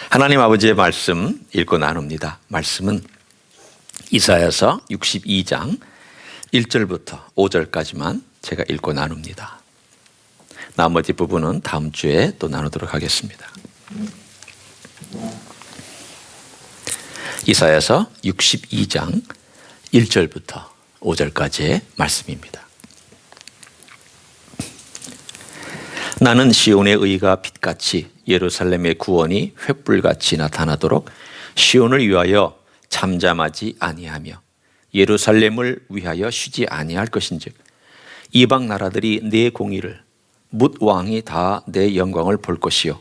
하나님 아버지의 말씀 읽고 나눕니다. 말씀은 이사야서 62장 1절부터 5절까지만 제가 읽고 나눕니다. 나머지 부분은 다음 주에 또 나누도록 하겠습니다. 이사야서 62장 1절부터 5절까지의 말씀입니다. 나는 시온의 의가 빛같이 예루살렘의 구원이 횃불같이 나타나도록 시온을 위하여 잠잠하지 아니하며 예루살렘을 위하여 쉬지 아니할 것인즉 이방 나라들이 내 공의를 뭇 왕이 다 내 영광을 볼 것이요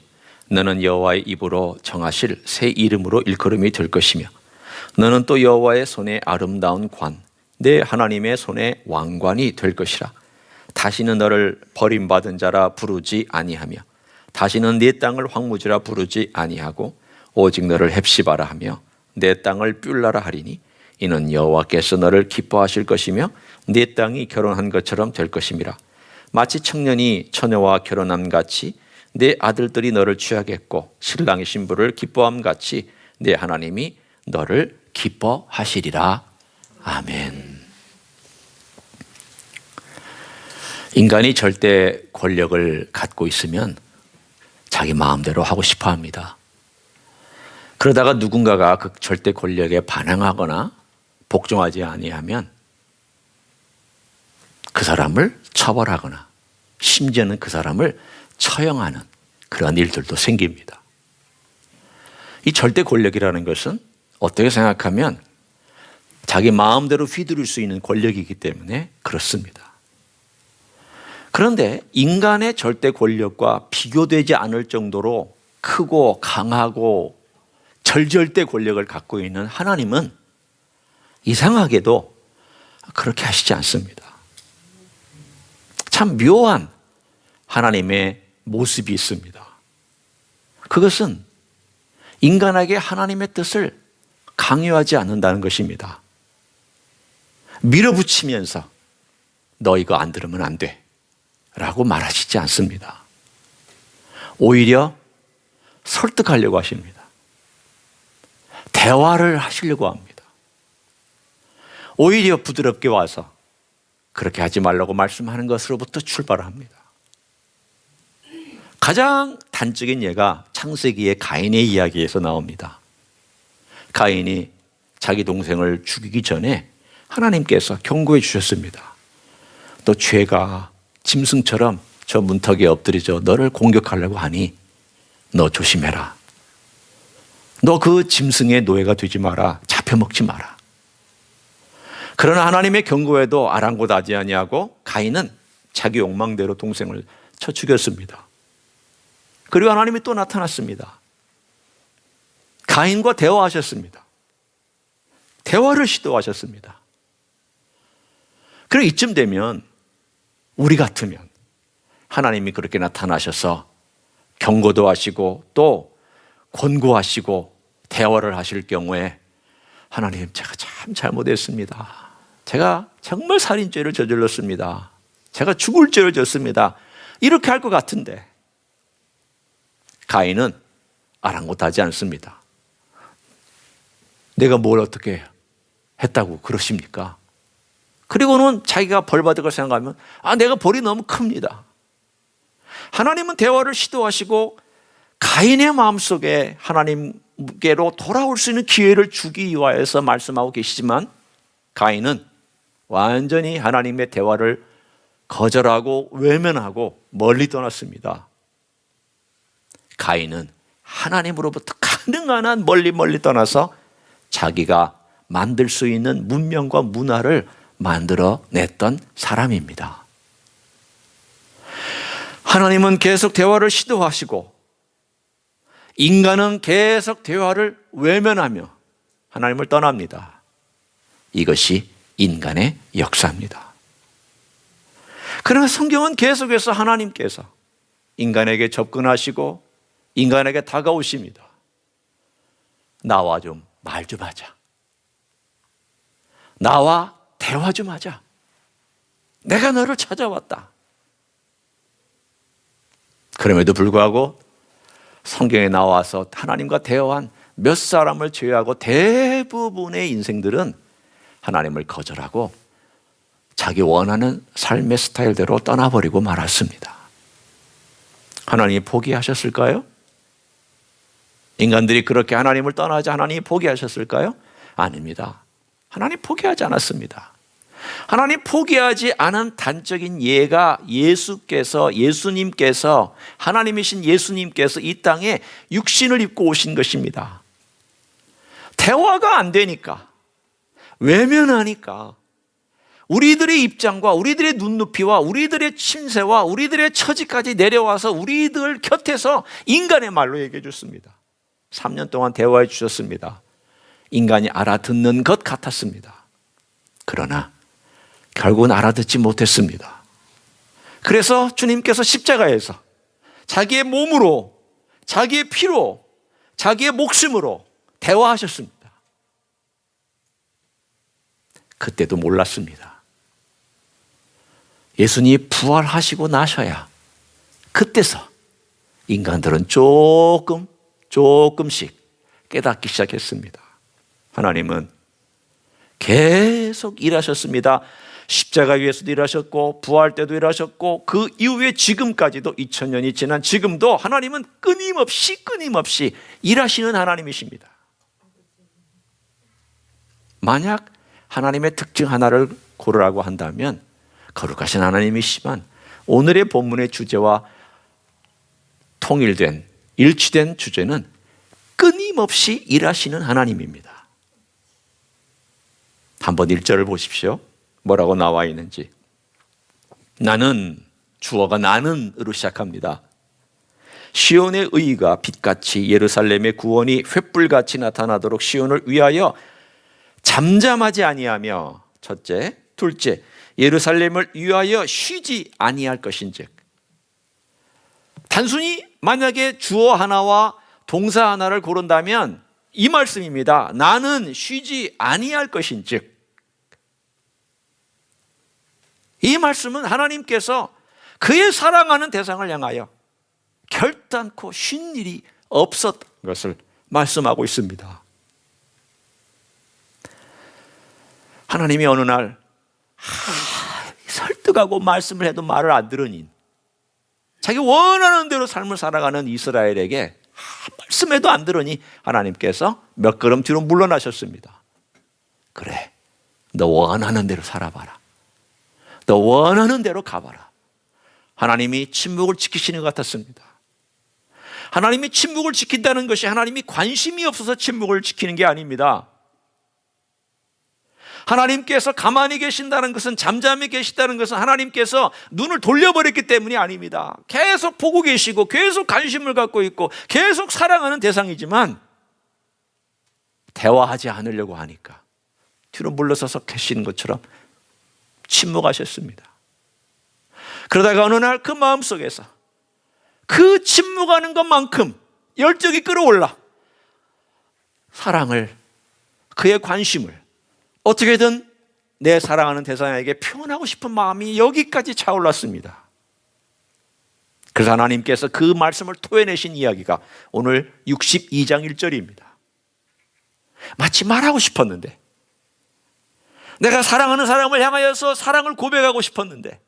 너는 여호와의 입으로 정하실 새 이름으로 일컬음이 될 것이며 너는 또 여호와의 손에 아름다운 관 내 하나님의 손에 왕관이 될 것이라. 다시는 너를 버림받은 자라 부르지 아니하며 다시는 네 땅을 황무지라 부르지 아니하고 오직 너를 헵시바라 하며 내 땅을 뷸라라 하리니 이는 여호와께서 너를 기뻐하실 것이며 네 땅이 결혼한 것처럼 될 것임이라. 마치 청년이 처녀와 결혼함 같이 내 아들들이 너를 취하겠고 신랑의 신부를 기뻐함 같이 내 하나님이 너를 기뻐하시리라. 아멘. 인간이 절대 권력을 갖고 있으면 자기 마음대로 하고 싶어 합니다. 그러다가 누군가가 그 절대 권력에 반항하거나 복종하지 아니하면 그 사람을 처벌하거나 심지어는 그 사람을 처형하는 그런 일들도 생깁니다. 이 절대 권력이라는 것은 어떻게 생각하면 자기 마음대로 휘두를 수 있는 권력이기 때문에 그렇습니다. 그런데 인간의 절대 권력과 비교되지 않을 정도로 크고 강하고 절절대 권력을 갖고 있는 하나님은 이상하게도 그렇게 하시지 않습니다. 참 묘한 하나님의 모습이 있습니다. 그것은 인간에게 하나님의 뜻을 강요하지 않는다는 것입니다. 밀어붙이면서 너 이거 안 들으면 안 돼 라고 말하시지 않습니다. 오히려 설득하려고 하십니다. 대화를 하시려고 합니다. 오히려 부드럽게 와서 그렇게 하지 말라고 말씀하는 것으로부터 출발합니다. 가장 단적인 예가 창세기의 가인의 이야기에서 나옵니다. 가인이 자기 동생을 죽이기 전에 하나님께서 경고해 주셨습니다. 너 죄가 짐승처럼 저 문턱에 엎드려져 너를 공격하려고 하니 너 조심해라. 너 그 짐승의 노예가 되지 마라. 잡혀먹지 마라. 그러나 하나님의 경고에도 아랑곳하지 아니하고 가인은 자기 욕망대로 동생을 쳐 죽였습니다. 그리고 하나님이 또 나타났습니다. 가인과 대화하셨습니다. 대화를 시도하셨습니다. 그리고 이쯤 되면 우리 같으면 하나님이 그렇게 나타나셔서 경고도 하시고 또 권고하시고 대화를 하실 경우에 하나님, 제가 참 잘못했습니다. 제가 정말 살인죄를 저질렀습니다. 제가 죽을 죄를 졌습니다. 이렇게 할 것 같은데 가인은 아랑곳하지 않습니다. 내가 뭘 어떻게 했다고 그러십니까? 그리고는 자기가 벌 받을 걸 생각하면 내가 벌이 너무 큽니다. 하나님은 대화를 시도하시고 가인의 마음속에 하나님께로 돌아올 수 있는 기회를 주기 위하여서 말씀하고 계시지만 가인은 완전히 하나님의 대화를 거절하고 외면하고 멀리 떠났습니다. 가인은 하나님으로부터 가능한 한 멀리 떠나서 자기가 만들 수 있는 문명과 문화를 만들어냈던 사람입니다. 하나님은 계속 대화를 시도하시고 인간은 계속 대화를 외면하며 하나님을 떠납니다. 이것이 인간의 역사입니다. 그러나 성경은 계속해서 하나님께서 인간에게 접근하시고 인간에게 다가오십니다. 나와 좀 말 좀 하자. 나와 대화 좀 하자. 내가 너를 찾아왔다. 그럼에도 불구하고 성경에 나와서 하나님과 대화한 몇 사람을 제외하고 대부분의 인생들은 하나님을 거절하고 자기 원하는 삶의 스타일대로 떠나버리고 말았습니다. 하나님이 포기하셨을까요? 인간들이 그렇게 하나님을 떠나자 하나님이 포기하셨을까요? 아닙니다. 하나님 포기하지 않았습니다. 하나님 포기하지 않은 단적인 예가 예수님께서 하나님이신 예수님께서 이 땅에 육신을 입고 오신 것입니다. 대화가 안 되니까, 외면하니까 우리들의 입장과 우리들의 눈높이와 우리들의 침세와 우리들의 처지까지 내려와서 우리들 곁에서 인간의 말로 얘기해 줬습니다. 3년 동안 대화해 주셨습니다. 인간이 알아듣는 것 같았습니다. 그러나 결국은 알아듣지 못했습니다. 그래서 주님께서 십자가에서 자기의 몸으로, 자기의 피로, 자기의 목숨으로 대화하셨습니다. 그때도 몰랐습니다. 예수님이 부활하시고 나셔야 그때서 인간들은 조금씩 깨닫기 시작했습니다. 하나님은 계속 일하셨습니다. 십자가 위에서도 일하셨고 부활 때도 일하셨고 그 이후에 지금까지도 2000년이 지난 지금도 하나님은 끊임없이 일하시는 하나님이십니다. 만약 하나님의 특징 하나를 고르라고 한다면 거룩하신 하나님이시지만 오늘의 본문의 주제와 통일된 일치된 주제는 끊임없이 일하시는 하나님입니다. 한번 1절을 보십시오. 뭐라고 나와 있는지. 나는, 주어가 나는으로 시작합니다. 시온의 의가 빛같이 예루살렘의 구원이 횃불같이 나타나도록 시온을 위하여 잠잠하지 아니하며, 첫째, 둘째, 예루살렘을 위하여 쉬지 아니할 것인즉. 단순히 만약에 주어 하나와 동사 하나를 고른다면 이 말씀입니다. 나는 쉬지 아니할 것인즉. 이 말씀은 하나님께서 그의 사랑하는 대상을 향하여 결단코 쉰 일이 없었던 것을 말씀하고 있습니다. 하나님이 어느 날 설득하고 말씀을 해도 말을 안 들으니 자기 원하는 대로 삶을 살아가는 이스라엘에게 말씀해도 안 들으니 하나님께서 몇 걸음 뒤로 물러나셨습니다. 그래, 너 원하는 대로 살아봐라. 너 원하는 대로 가봐라. 하나님이 침묵을 지키시는 것 같았습니다. 하나님이 침묵을 지킨다는 것이 하나님이 관심이 없어서 침묵을 지키는 게 아닙니다. 하나님께서 가만히 계신다는 것은, 잠잠히 계시다는 것은 하나님께서 눈을 돌려버렸기 때문이 아닙니다. 계속 보고 계시고 계속 관심을 갖고 있고 계속 사랑하는 대상이지만 대화하지 않으려고 하니까 뒤로 물러서서 계시는 것처럼 침묵하셨습니다. 그러다가 어느 날 그 마음속에서 그 침묵하는 것만큼 열정이 끌어올라 사랑을, 그의 관심을 어떻게든 내 사랑하는 대상에게 표현하고 싶은 마음이 여기까지 차올랐습니다. 그래서 하나님께서 그 말씀을 토해내신 이야기가 오늘 62장 1절입니다. 마치 말하고 싶었는데, 내가 사랑하는 사람을 향하여서 사랑을 고백하고 싶었는데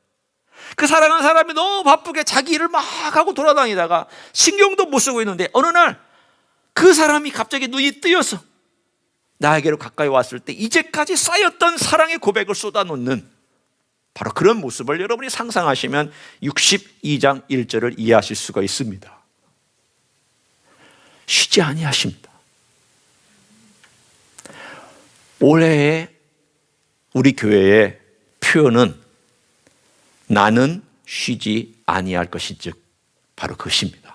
그 사랑하는 사람이 너무 바쁘게 자기 일을 막 하고 돌아다니다가 신경도 못 쓰고 있는데 어느 날 그 사람이 갑자기 눈이 뜨여서 나에게로 가까이 왔을 때 이제까지 쌓였던 사랑의 고백을 쏟아놓는 바로 그런 모습을 여러분이 상상하시면 62장 1절을 이해하실 수가 있습니다. 쉬지 아니하십니다. 올해의 우리 교회의 표현은 나는 쉬지 아니할 것인즉 바로 그것입니다.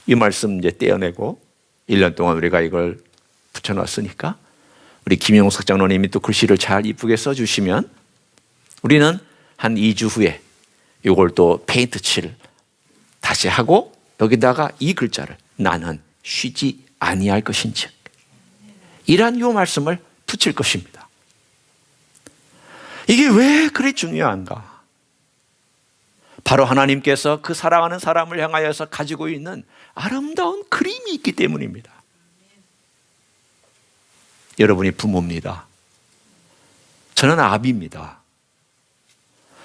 이 말씀 이제 떼어내고 1년 동안 우리가 이걸 붙여놨으니까 우리 김영석 장로님이 또 글씨를 잘 이쁘게 써주시면 우리는 한 2주 후에 이걸 또 페인트 칠 다시 하고 여기다가 이 글자를 나는 쉬지 아니할 것인즉 이란 요 말씀을 붙일 것입니다. 이게 왜 그리 중요한가? 바로 하나님께서 그 사랑하는 사람을 향하여서 가지고 있는 아름다운 그림이 있기 때문입니다. 여러분이 부모입니다. 저는 아비입니다.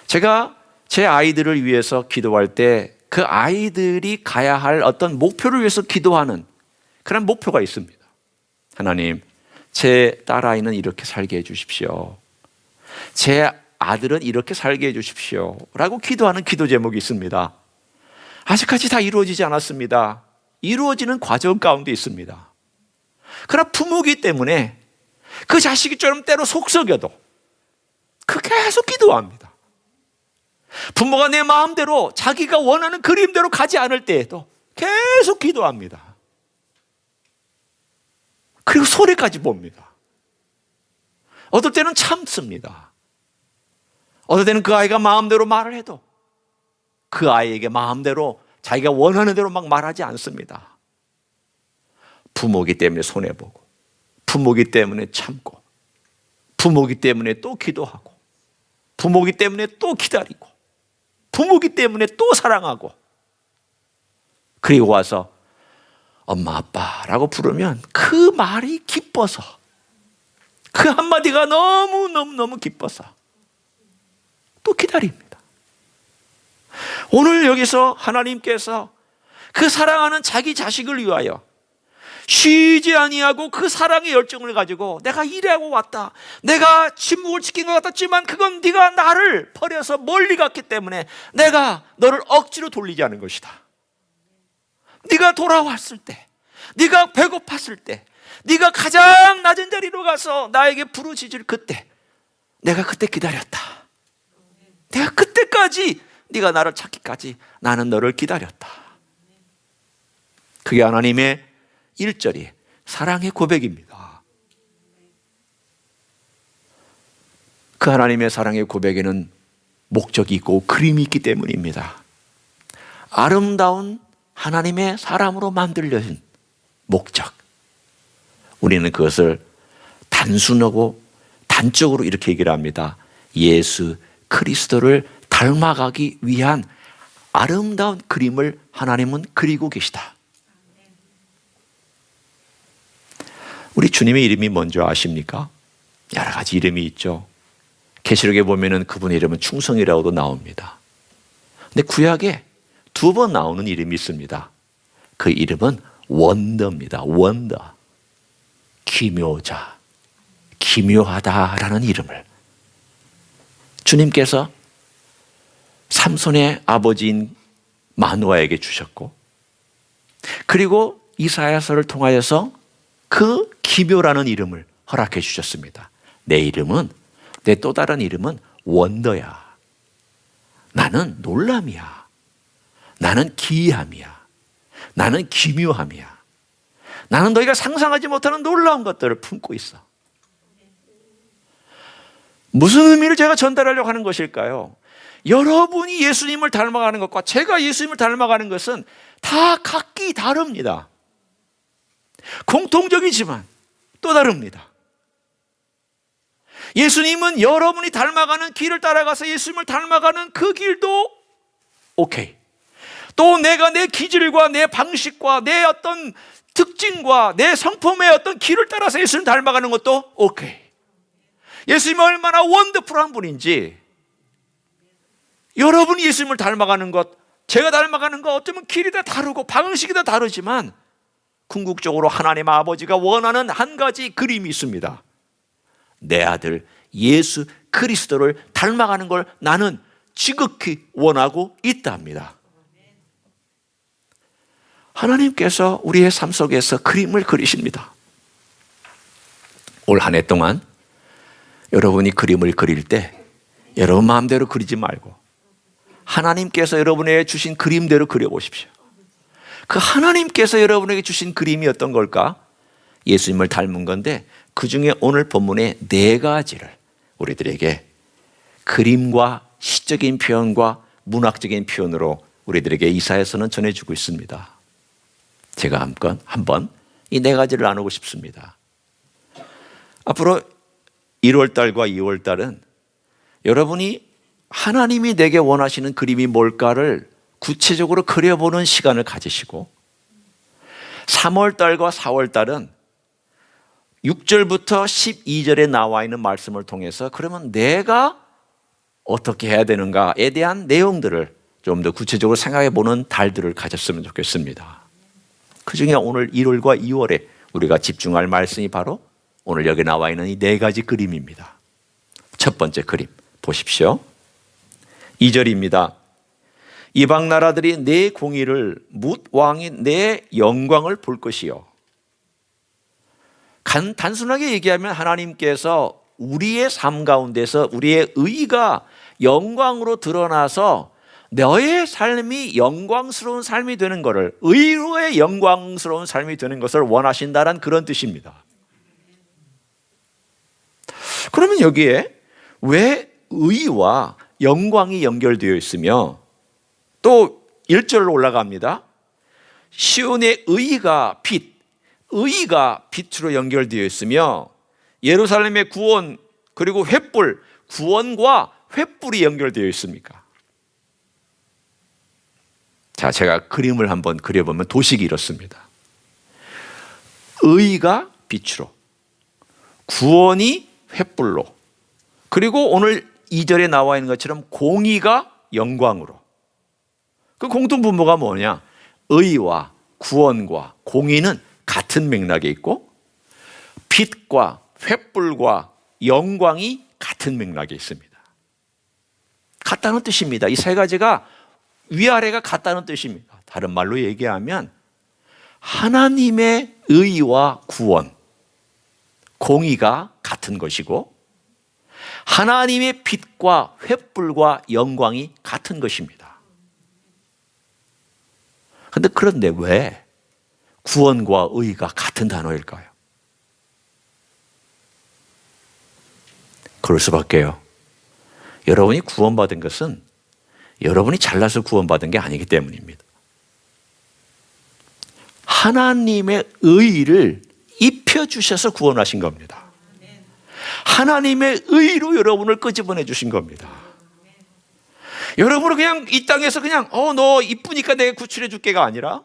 제가 제 아이들을 위해서 기도할 때 그 아이들이 가야 할 어떤 목표를 위해서 기도하는 그런 목표가 있습니다. 하나님, 제 딸아이는 이렇게 살게 해주십시오. 제 아들은 이렇게 살게 해주십시오 라고 기도하는 기도 제목이 있습니다. 아직까지 다 이루어지지 않았습니다. 이루어지는 과정 가운데 있습니다. 그러나 부모이기 때문에 그 자식이 좀 때로 속썩여도 그 계속 기도합니다. 부모가 내 마음대로 자기가 원하는 그림대로 가지 않을 때에도 계속 기도합니다. 그리고 소리까지 봅니다. 어떨 때는 참습니다. 어떨 때는 그 아이가 마음대로 말을 해도 그 아이에게 마음대로 자기가 원하는 대로 막 말하지 않습니다. 부모이기 때문에 손해보고, 부모이기 때문에 참고, 부모이기 때문에 또 기도하고, 부모이기 때문에 또 기다리고, 부모이기 때문에 또 사랑하고, 그리고 와서 엄마 아빠라고 부르면 그 말이 기뻐서, 그 한마디가 너무너무 기뻐서 또 기다립니다. 오늘 여기서 하나님께서 그 사랑하는 자기 자식을 위하여 쉬지 아니하고 그 사랑의 열정을 가지고 내가 일하고 왔다, 내가 침묵을 지킨 것 같았지만 그건 네가 나를 버려서 멀리 갔기 때문에 내가 너를 억지로 돌리지 않은 것이다. 네가 돌아왔을 때, 네가 배고팠을 때, 네가 가장 낮은 자리로 가서 나에게 부르짖을 그때, 내가 그때 기다렸다. 내가 그때까지 네가 나를 찾기까지 나는 너를 기다렸다. 그게 하나님의 1절이 사랑의 고백입니다. 그 하나님의 사랑의 고백에는 목적이 있고 그림이 있기 때문입니다. 아름다운 하나님의 사람으로 만들려진 목적. 우리는 그것을 단순하고 단적으로 이렇게 얘기를 합니다. 예수 그리스도를 닮아가기 위한 아름다운 그림을 하나님은 그리고 계시다. 우리 주님의 이름이 뭔지 아십니까? 여러 가지 이름이 있죠. 계시록에 보면은 그분의 이름은 충성이라고도 나옵니다. 근데 구약에 2번 나오는 이름이 있습니다. 그 이름은 원더입니다. 원더. 기묘자, 기묘하다라는 이름을 주님께서 삼손의 아버지인 마누아에게 주셨고, 그리고 이사야서를 통하여서 그 기묘라는 이름을 허락해 주셨습니다. 내 이름은, 내 또 다른 이름은 원더야. 나는 놀람이야. 나는 기이함이야. 나는 기묘함이야. 나는 너희가 상상하지 못하는 놀라운 것들을 품고 있어. 무슨 의미를 제가 전달하려고 하는 것일까요? 여러분이 예수님을 닮아가는 것과 제가 예수님을 닮아가는 것은 다 각기 다릅니다. 공통적이지만 또 다릅니다. 예수님은 여러분이 닮아가는 길을 따라가서 예수님을 닮아가는 그 길도 오케이. 또 내가 내 기질과 내 방식과 내 어떤 특징과 내 성품의 어떤 길을 따라서 예수님 닮아가는 것도 오케이. 예수님이 얼마나 원더풀한 분인지, 여러분이 예수님을 닮아가는 것, 제가 닮아가는 것, 어쩌면 길이 다 다르고 방식이 다 다르지만 궁극적으로 하나님 아버지가 원하는 한 가지 그림이 있습니다. 내 아들 예수 그리스도를 닮아가는 걸 나는 지극히 원하고 있답니다. 하나님께서 우리의 삶 속에서 그림을 그리십니다. 올 한 해 동안 여러분이 그림을 그릴 때 여러분 마음대로 그리지 말고 하나님께서 여러분에게 주신 그림대로 그려보십시오. 그 하나님께서 여러분에게 주신 그림이 어떤 걸까? 예수님을 닮은 건데 그 중에 오늘 본문의 4가지를 우리들에게 그림과 시적인 표현과 문학적인 표현으로 우리들에게 이사야서는 전해주고 있습니다. 제가 한번 이 4가지를 나누고 싶습니다. 앞으로 1월달과 2월달은 여러분이 하나님이 내게 원하시는 그림이 뭘까를 구체적으로 그려보는 시간을 가지시고 3월달과 4월달은 6절부터 12절에 나와 있는 말씀을 통해서 그러면 내가 어떻게 해야 되는가에 대한 내용들을 좀 더 구체적으로 생각해 보는 달들을 가졌으면 좋겠습니다. 그중에 오늘 1월과 2월에 우리가 집중할 말씀이 바로 오늘 여기 나와 있는 이 네 가지 그림입니다. 첫 번째 그림 보십시오. 2절입니다. 이방 나라들이 내 공의를 뭇 왕이 내 영광을 볼 것이요. 단순하게 얘기하면 하나님께서 우리의 삶 가운데서 우리의 의가 영광으로 드러나서 너의 삶이 영광스러운 삶이 되는 것을, 의로의 영광스러운 삶이 되는 것을 원하신다는 그런 뜻입니다. 그러면 여기에 왜 의와 영광이 연결되어 있으며 또 1절로 올라갑니다. 시온의 의가 빛, 의가 빛으로 연결되어 있으며 예루살렘의 구원 그리고 횃불, 구원과 횃불이 연결되어 있습니까? 자, 제가 그림을 한번 그려보면 도식이 이렇습니다. 의가 빛으로, 구원이 횃불로, 그리고 오늘 2절에 나와 있는 것처럼 공의가 영광으로. 그 공통분모가 뭐냐? 의와 구원과 공의는 같은 맥락에 있고 빛과 횃불과 영광이 같은 맥락에 있습니다. 같다는 뜻입니다. 이 세 가지가 위아래가 같다는 뜻입니다. 다른 말로 얘기하면 하나님의 의와 구원, 공의가 같은 것이고 하나님의 빛과 횃불과 영광이 같은 것입니다. 그런데 왜 구원과 의가 같은 단어일까요? 그럴 수밖에요. 여러분이 구원받은 것은 여러분이 잘나서 구원받은 게 아니기 때문입니다. 하나님의 의를 입혀주셔서 구원하신 겁니다. 하나님의 의로 여러분을 끄집어내 주신 겁니다. 여러분은 그냥 이 땅에서 그냥 너 이쁘니까 내가 구출해 줄게가 아니라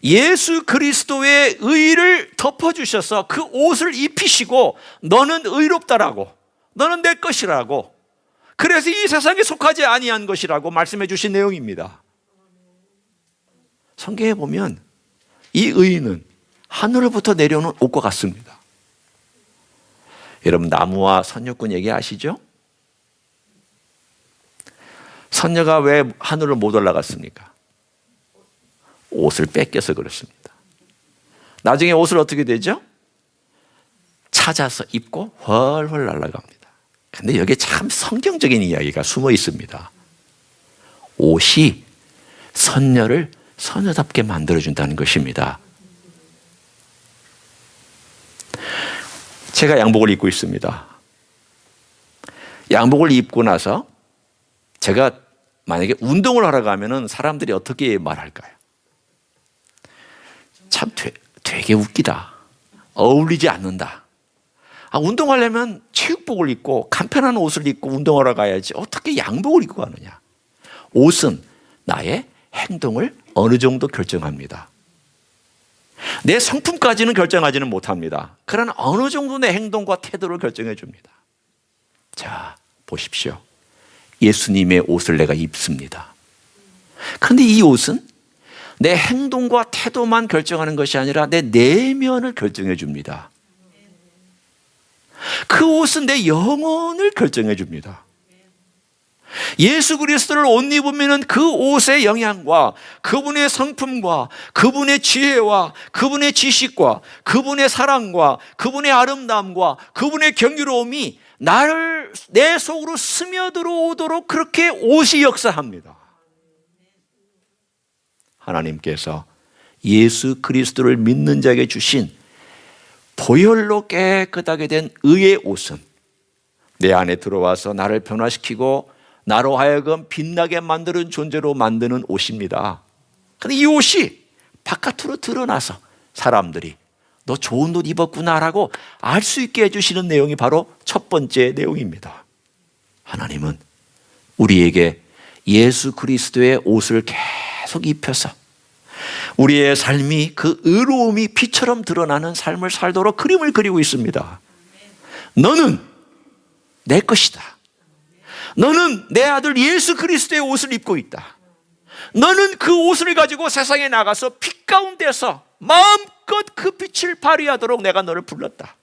예수 그리스도의 의를 덮어주셔서 그 옷을 입히시고 너는 의롭다라고, 너는 내 것이라고, 그래서 이 세상에 속하지 아니한 것이라고 말씀해 주신 내용입니다. 성경에 보면 이 의는 하늘로부터 내려오는 옷과 같습니다. 여러분 나무와 선녀꾼 얘기 아시죠? 선녀가 왜 하늘로 못 올라갔습니까? 옷을 뺏겨서 그렇습니다. 나중에 옷을 어떻게 되죠? 찾아서 입고 훨훨 날아갑니다. 근데 여기에 참 성경적인 이야기가 숨어 있습니다. 옷이 선녀를 선녀답게 만들어준다는 것입니다. 제가 양복을 입고 있습니다. 양복을 입고 나서 제가 만약에 운동을 하러 가면은 사람들이 어떻게 말할까요? 참 되게 웃기다. 어울리지 않는다. 운동하려면 체육복을 입고 간편한 옷을 입고 운동하러 가야지 어떻게 양복을 입고 가느냐. 옷은 나의 행동을 어느 정도 결정합니다. 내 성품까지는 결정하지는 못합니다. 그러나 어느 정도 내 행동과 태도를 결정해 줍니다. 자, 보십시오. 예수님의 옷을 내가 입습니다. 그런데 이 옷은 내 행동과 태도만 결정하는 것이 아니라 내 내면을 결정해 줍니다. 그 옷은 내 영혼을 결정해 줍니다. 예수 그리스도를 옷 입으면 그 옷의 영향과 그분의 성품과 그분의 지혜와 그분의 지식과 그분의 사랑과 그분의 아름다움과 그분의 경유로움이 나를 내 속으로 스며들어오도록 그렇게 옷이 역사합니다. 하나님께서 예수 그리스도를 믿는 자에게 주신 보혈로 깨끗하게 된 의의 옷은 내 안에 들어와서 나를 변화시키고 나로 하여금 빛나게 만드는 존재로 만드는 옷입니다. 그런데 이 옷이 바깥으로 드러나서 사람들이 너 좋은 옷 입었구나라고 알 수 있게 해주시는 내용이 바로 첫 번째 내용입니다. 하나님은 우리에게 예수 그리스도의 옷을 계속 입혀서 우리의 삶이 그 의로움이 빛처럼 드러나는 삶을 살도록 그림을 그리고 있습니다. 너는 내 것이다. 너는 내 아들 예수 그리스도의 옷을 입고 있다. 너는 그 옷을 가지고 세상에 나가서 빛 가운데서 마음껏 그 빛을 발휘하도록 내가 너를 불렀다.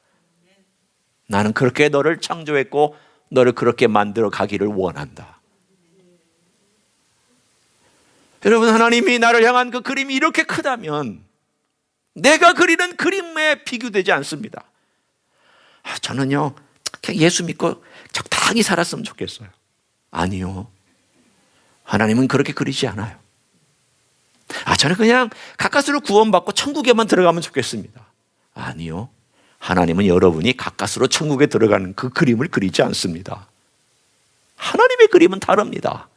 나는 그렇게 너를 창조했고 너를 그렇게 만들어 가기를 원한다. 여러분, 하나님이 나를 향한 그 그림이 이렇게 크다면 내가 그리는 그림에 비교되지 않습니다. 저는요, 그냥 예수 믿고 적당히 살았으면 좋겠어요. 아니요. 하나님은 그렇게 그리지 않아요. 저는 그냥 가까스로 구원받고 천국에만 들어가면 좋겠습니다. 아니요. 하나님은 여러분이 가까스로 천국에 들어가는 그 그림을 그리지 않습니다. 하나님의 그림은 다릅니다.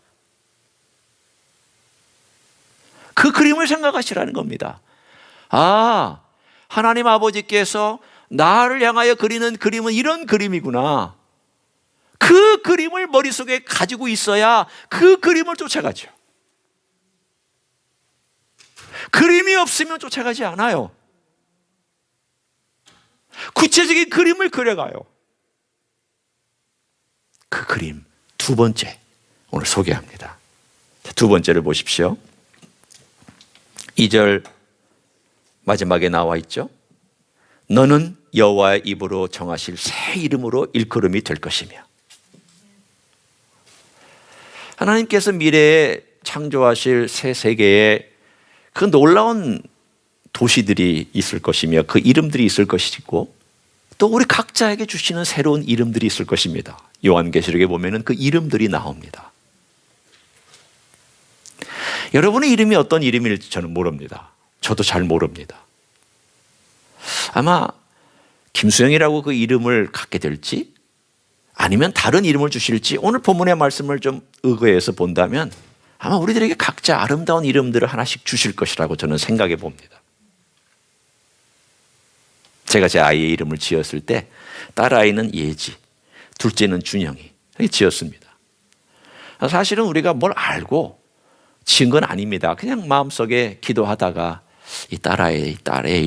그 그림을 생각하시라는 겁니다. 하나님 아버지께서 나를 향하여 그리는 그림은 이런 그림이구나. 그 그림을 머릿속에 가지고 있어야 그 그림을 쫓아가죠. 그림이 없으면 쫓아가지 않아요. 구체적인 그림을 그려가요. 그 그림 두 번째 오늘 소개합니다. 두 번째를 보십시오. 2절 마지막에 나와 있죠. 너는 여호와의 입으로 정하실 새 이름으로 일컬음이 될 것이며. 하나님께서 미래에 창조하실 새 세계에 그 놀라운 도시들이 있을 것이며 그 이름들이 있을 것이고 또 우리 각자에게 주시는 새로운 이름들이 있을 것입니다. 요한계시록에 보면은 그 이름들이 나옵니다. 여러분의 이름이 어떤 이름일지 저는 모릅니다. 저도 잘 모릅니다. 아마 김수영이라고 그 이름을 갖게 될지 아니면 다른 이름을 주실지 오늘 본문의 말씀을 좀 의거해서 본다면 아마 우리들에게 각자 아름다운 이름들을 하나씩 주실 것이라고 저는 생각해 봅니다. 제가 제 아이의 이름을 지었을 때 딸아이는 예지, 둘째는 준영이 이렇게 지었습니다. 사실은 우리가 뭘 알고 지은 건 아닙니다. 그냥 마음속에 기도하다가 이 딸의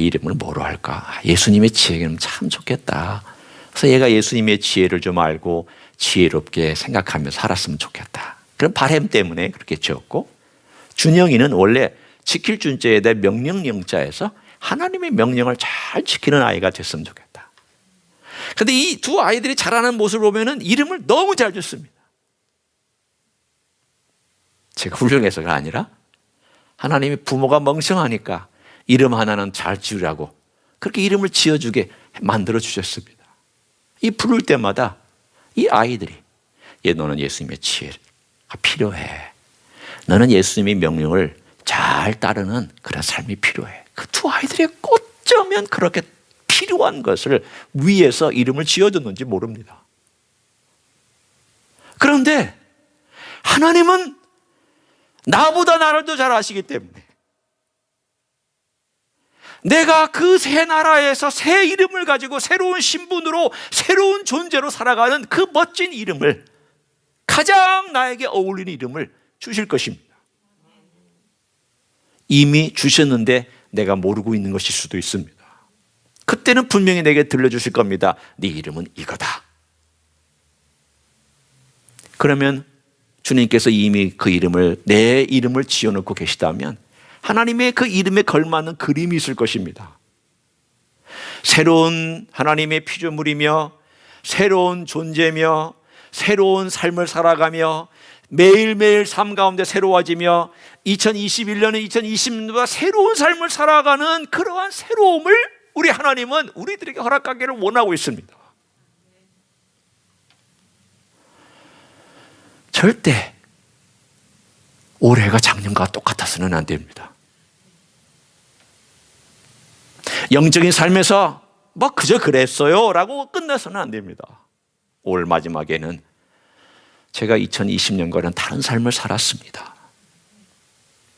이름을 뭐로 할까? 예수님의 지혜는 참 좋겠다. 그래서 얘가 예수님의 지혜를 좀 알고 지혜롭게 생각하며 살았으면 좋겠다. 그런 바람 때문에 그렇게 지었고, 준영이는 원래 지킬 준자에 대해 명령영자에서 하나님의 명령을 잘 지키는 아이가 됐으면 좋겠다. 그런데 이 두 아이들이 자라는 모습을 보면은 이름을 너무 잘 줬습니다. 제가 훌륭해서가 아니라 하나님이 부모가 멍청하니까 이름 하나는 잘 지으라고 그렇게 이름을 지어주게 만들어 주셨습니다. 이 부를 때마다 이 아이들이 너는 예수님의 지혜가 필요해. 너는 예수님의 명령을 잘 따르는 그런 삶이 필요해. 그 두 아이들이 어쩌면 그렇게 필요한 것을 위해서 이름을 지어줬는지 모릅니다. 그런데 하나님은 나보다 나를 더 잘 아시기 때문에 내가 그 새 나라에서 새 이름을 가지고 새로운 신분으로 새로운 존재로 살아가는 그 멋진 이름을, 가장 나에게 어울리는 이름을 주실 것입니다. 이미 주셨는데 내가 모르고 있는 것일 수도 있습니다. 그때는 분명히 내게 들려주실 겁니다. 네 이름은 이거다. 그러면 주님께서 이미 그 이름을, 내 이름을 지어놓고 계시다면 하나님의 그 이름에 걸맞는 그림이 있을 것입니다. 새로운 하나님의 피조물이며 새로운 존재며 새로운 삶을 살아가며 매일매일 삶 가운데 새로워지며 2021년에 2020년보다 새로운 삶을 살아가는 그러한 새로움을 우리 하나님은 우리들에게 허락하기를 원하고 있습니다. 절대 올해가 작년과 똑같아서는 안 됩니다. 영적인 삶에서 그저 그랬어요 라고 끝내서는 안 됩니다. 올 마지막에는 제가 2020년과는 다른 삶을 살았습니다.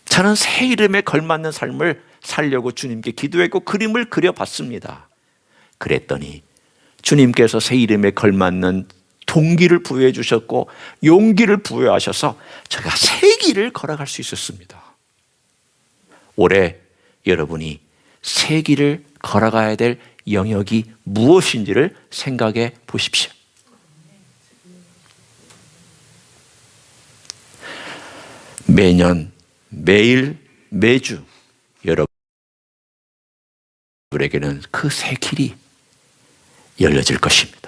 저는 새 이름에 걸맞는 삶을 살려고 주님께 기도했고 그림을 그려봤습니다. 그랬더니 주님께서 새 이름에 걸맞는 동기를 부여해 주셨고 용기를 부여하셔서 제가 새 길을 걸어갈 수 있었습니다. 올해 여러분이 새 길을 걸어가야 될 영역이 무엇인지를 생각해 보십시오. 매년, 매일, 매주 여러분에게는 그 새 길이 열려질 것입니다.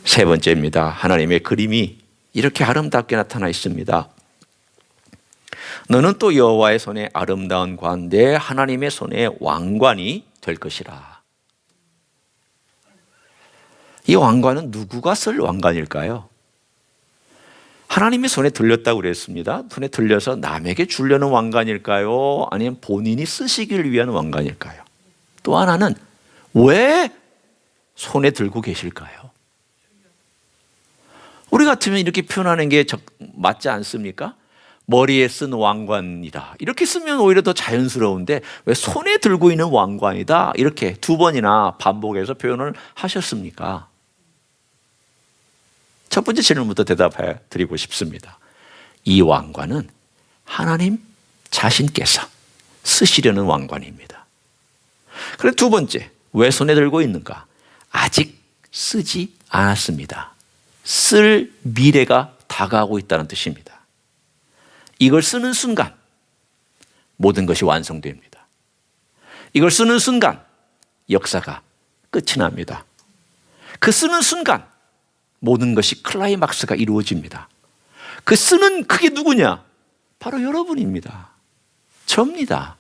세 번째입니다. 하나님의 그림이 이렇게 아름답게 나타나 있습니다. 너는 또 여호와의 손에 아름다운 관, 내 하나님의 손에 왕관이 될 것이라. 이 왕관은 누구가 쓸 왕관일까요? 하나님의 손에 들렸다고 그랬습니다. 손에 들려서 남에게 주려는 왕관일까요? 아니면 본인이 쓰시기를 위한 왕관일까요? 또 하나는 왜 손에 들고 계실까요? 우리 같으면 이렇게 표현하는 게 맞지 않습니까? 머리에 쓴 왕관이다. 이렇게 쓰면 오히려 더 자연스러운데 왜 손에 들고 있는 왕관이다? 이렇게 두 번이나 반복해서 표현을 하셨습니까? 첫 번째 질문부터 대답해 드리고 싶습니다. 이 왕관은 하나님 자신께서 쓰시려는 왕관입니다. 그리고 두 번째, 왜 손에 들고 있는가? 아직 쓰지 않았습니다. 쓸 미래가 다가오고 있다는 뜻입니다. 이걸 쓰는 순간 모든 것이 완성됩니다. 이걸 쓰는 순간 역사가 끝이 납니다. 그 쓰는 순간 모든 것이 클라이막스가 이루어집니다. 그 쓰는 그게 누구냐? 바로 여러분입니다. 저입니다.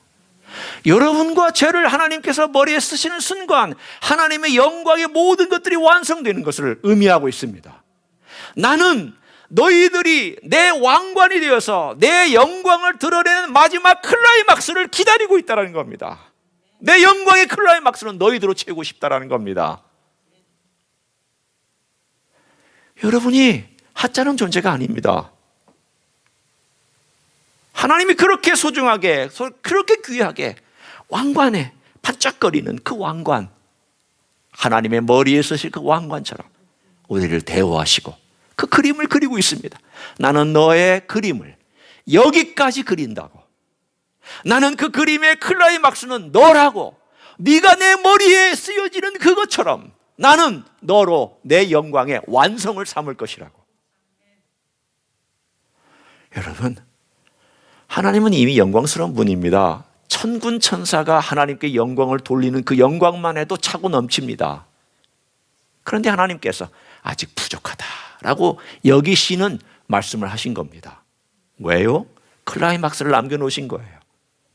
여러분과 죄를 하나님께서 머리에 쓰시는 순간 하나님의 영광의 모든 것들이 완성되는 것을 의미하고 있습니다. 나는 너희들이 내 왕관이 되어서 내 영광을 드러내는 마지막 클라이막스를 기다리고 있다는 겁니다. 내 영광의 클라이막스는 너희들로 채우고 싶다는 겁니다. 여러분이 하찮은 존재가 아닙니다. 하나님이 그렇게 소중하게, 그렇게 귀하게 왕관에 반짝거리는 그 왕관, 하나님의 머리에 쓰실 그 왕관처럼 우리를 대우하시고 그 그림을 그리고 있습니다. 나는 너의 그림을 여기까지 그린다고. 나는 그 그림의 클라이막스는 너라고. 네가 내 머리에 쓰여지는 그것처럼 나는 너로 내 영광의 완성을 삼을 것이라고. 여러분, 하나님은 이미 영광스러운 분입니다. 천군 천사가 하나님께 영광을 돌리는 그 영광만 해도 차고 넘칩니다. 그런데 하나님께서 아직 부족하다라고 여기시는 말씀을 하신 겁니다. 왜요? 클라이막스를 남겨놓으신 거예요.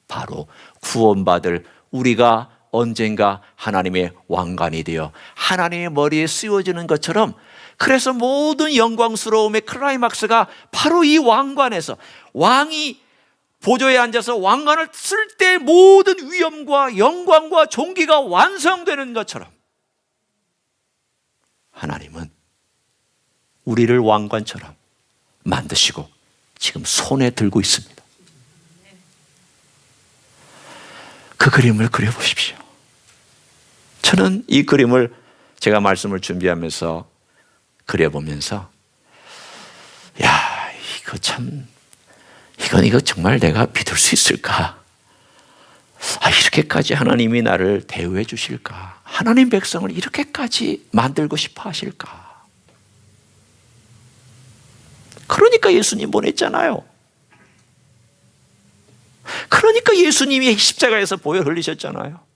바로 구원받을 우리가 언젠가 하나님의 왕관이 되어 하나님의 머리에 씌워지는 것처럼, 그래서 모든 영광스러움의 클라이막스가 바로 이 왕관에서, 왕이 보좌에 앉아서 왕관을 쓸 때 모든 위엄과 영광과 존귀가 완성되는 것처럼 하나님은 우리를 왕관처럼 만드시고 지금 손에 들고 있습니다. 그 그림을 그려보십시오. 저는 이 그림을 제가 말씀을 준비하면서 그려보면서, 야, 이거 정말 내가 믿을 수 있을까? 이렇게까지 하나님이 나를 대우해 주실까? 하나님 백성을 이렇게까지 만들고 싶어 하실까? 그러니까 예수님 보냈잖아요. 그러니까 예수님이 십자가에서 보혈 흘리셨잖아요.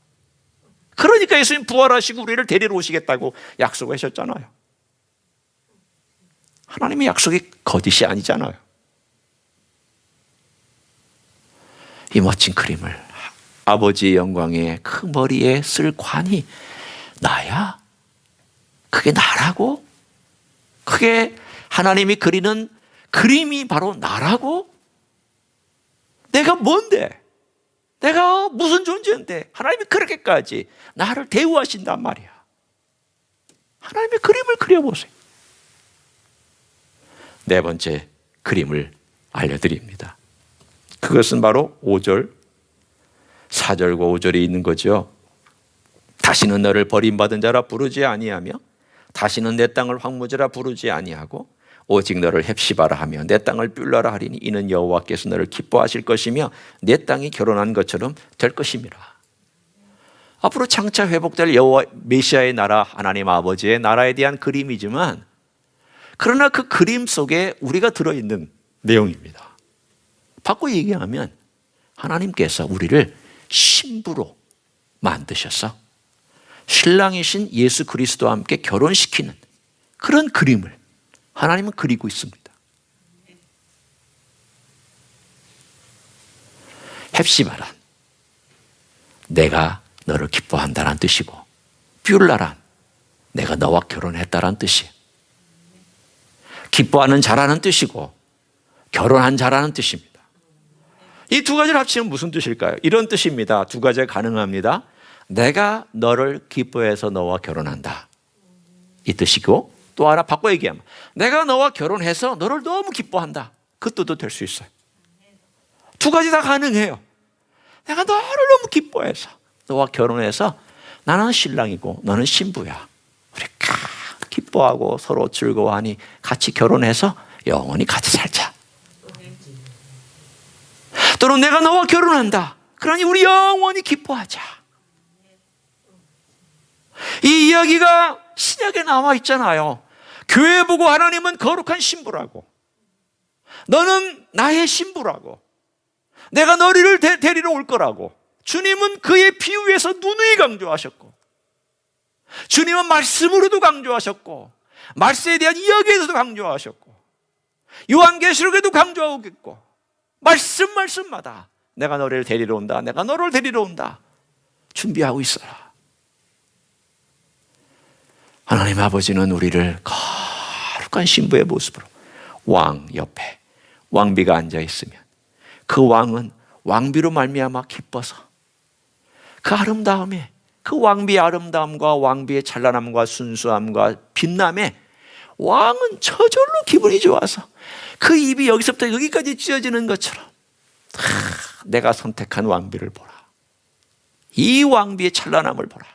그러니까 예수님 부활하시고 우리를 데리러 오시겠다고 약속하셨잖아요. 하나님의 약속이 거짓이 아니잖아요. 이 멋진 그림을, 아버지의 영광의 그 머리에 쓸 관이 나야? 그게 나라고? 그게 하나님이 그리는 그림이 바로 나라고? 내가 뭔데? 내가 무슨 존재인데 하나님이 그렇게까지 나를 대우하신단 말이야. 하나님의 그림을 그려보세요. 네 번째 그림을 알려드립니다. 그것은 바로 5절, 4절과 5절에 있는 거죠. 다시는 너를 버림받은 자라 부르지 아니하며 다시는 내 땅을 황무지라 부르지 아니하고 오직 너를 헵시바라 하며 내 땅을 뷸라라 하리니 이는 여호와께서 너를 기뻐하실 것이며 내 땅이 결혼한 것처럼 될 것임이라. 앞으로 장차 회복될 여호와 메시아의 나라, 하나님 아버지의 나라에 대한 그림이지만, 그러나 그 그림 속에 우리가 들어있는 내용입니다. 바꿔 얘기하면 하나님께서 우리를 신부로 만드셔서 신랑이신 예수 그리스도와 함께 결혼시키는 그런 그림을 하나님은 그리고 있습니다. 헵시바란 내가 너를 기뻐한다는 뜻이고, 뷸라란 내가 너와 결혼했다는 뜻이에요. 기뻐하는 자라는 뜻이고 결혼한 자라는 뜻입니다. 이 두 가지를 합치면 무슨 뜻일까요? 이런 뜻입니다. 두 가지가 가능합니다. 내가 너를 기뻐해서 너와 결혼한다, 이 뜻이고, 또 하나 바꿔 얘기하면 내가 너와 결혼해서 너를 너무 기뻐한다, 그 뜻도 될 수 있어요. 두 가지 다 가능해요. 내가 너를 너무 기뻐해서 너와 결혼해서 나는 신랑이고 너는 신부야, 우리 기뻐하고 서로 즐거워하니 같이 결혼해서 영원히 같이 살자. 또는 내가 너와 결혼한다, 그러니 우리 영원히 기뻐하자. 이 이야기가 신약에 나와 있잖아요. 교회 보고 하나님은 거룩한 신부라고, 너는 나의 신부라고, 내가 너를 데리러 올 거라고 주님은 그의 비유에서 누누이 강조하셨고, 주님은 말씀으로도 강조하셨고, 말씀에 대한 이야기에서도 강조하셨고, 요한계시록에도 강조하고 있고, 말씀마다 내가 너를 데리러 온다, 내가 너를 데리러 온다, 준비하고 있어라. 하나님 아버지는 우리를 거룩한 신부의 모습으로 왕 옆에 왕비가 앉아 있으면 그 왕은 왕비로 말미암아 기뻐서 그 아름다움에, 그 왕비의 아름다움과 왕비의 찬란함과 순수함과 빛남에 왕은 저절로 기분이 좋아서 그 입이 여기서부터 여기까지 찢어지는 것처럼 내가 선택한 왕비를 보라, 이 왕비의 찬란함을 보라,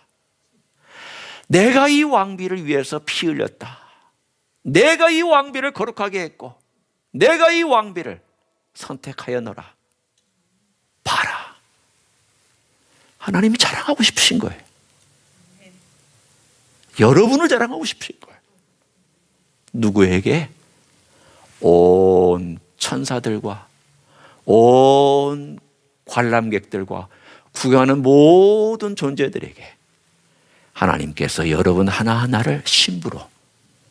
내가 이 왕비를 위해서 피 흘렸다, 내가 이 왕비를 거룩하게 했고 내가 이 왕비를 선택하여 너라, 봐라. 하나님이 자랑하고 싶으신 거예요. 여러분을 자랑하고 싶으신 거예요. 누구에게? 온 천사들과 온 관람객들과 구경하는 모든 존재들에게 하나님께서 여러분 하나하나를 신부로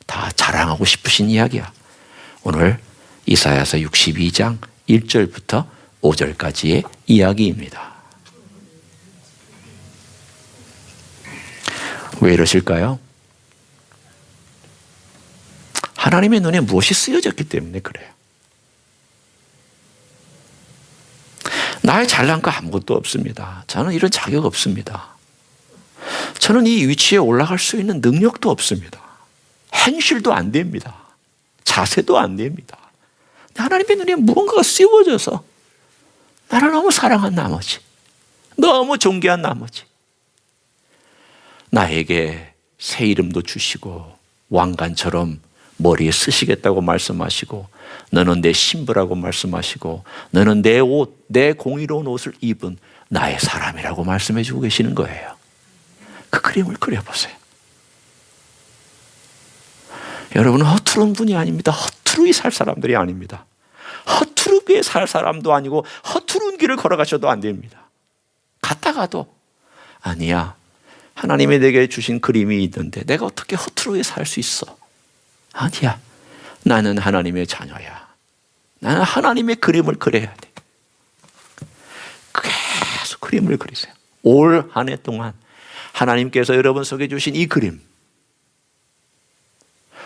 다 자랑하고 싶으신 이야기야. 오늘 이사야서 62장 1절부터 5절까지의 이야기입니다. 왜 이러실까요? 하나님의 눈에 무엇이 쓰여졌기 때문에 그래요. 나의 잘난 거 아무것도 없습니다. 저는 이런 자격 없습니다. 저는 이 위치에 올라갈 수 있는 능력도 없습니다. 행실도 안 됩니다. 자세도 안 됩니다. 하나님의 눈에 무언가가 씌워져서 나를 너무 사랑한 나머지, 너무 존귀한 나머지 나에게 새 이름도 주시고 왕관처럼 머리에 쓰시겠다고 말씀하시고, 너는 내 신부라고 말씀하시고, 너는 내 옷, 내 공의로운 옷을 입은 나의 사람이라고 말씀해 주고 계시는 거예요. 그 그림을 그려보세요. 여러분은 허투루 분이 아닙니다. 허투루히 살 사람들이 아닙니다. 허투루게 살 사람도 아니고 허투루 길을 걸어가셔도 안 됩니다. 갔다가도 아니야, 하나님이 내게 주신 그림이 있는데 내가 어떻게 허투루게 살 수 있어? 아니야, 나는 하나님의 자녀야. 나는 하나님의 그림을 그려야 돼. 계속 그림을 그리세요. 올 한 해 동안 하나님께서 여러분 속에 주신 이 그림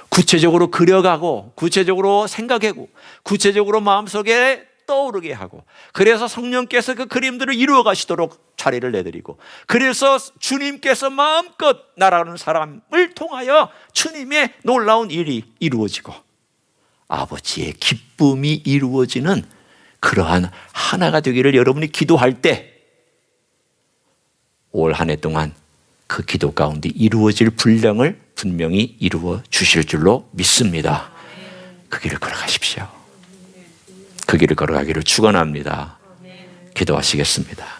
구체적으로 그려가고, 구체적으로 생각하고, 구체적으로 마음속에 떠오르게 하고, 그래서 성령께서 그 그림들을 이루어 가시도록 자리를 내드리고, 그래서 주님께서 마음껏 나라는 사람을 통하여 주님의 놀라운 일이 이루어지고 아버지의 기쁨이 이루어지는 그러한 하나가 되기를 여러분이 기도할 때 올 한 해 동안 그 기도 가운데 이루어질 분량을 분명히 이루어 주실 줄로 믿습니다. 그 길을 걸어가십시오. 그 길을 걸어가기를 축원합니다. 기도하시겠습니다.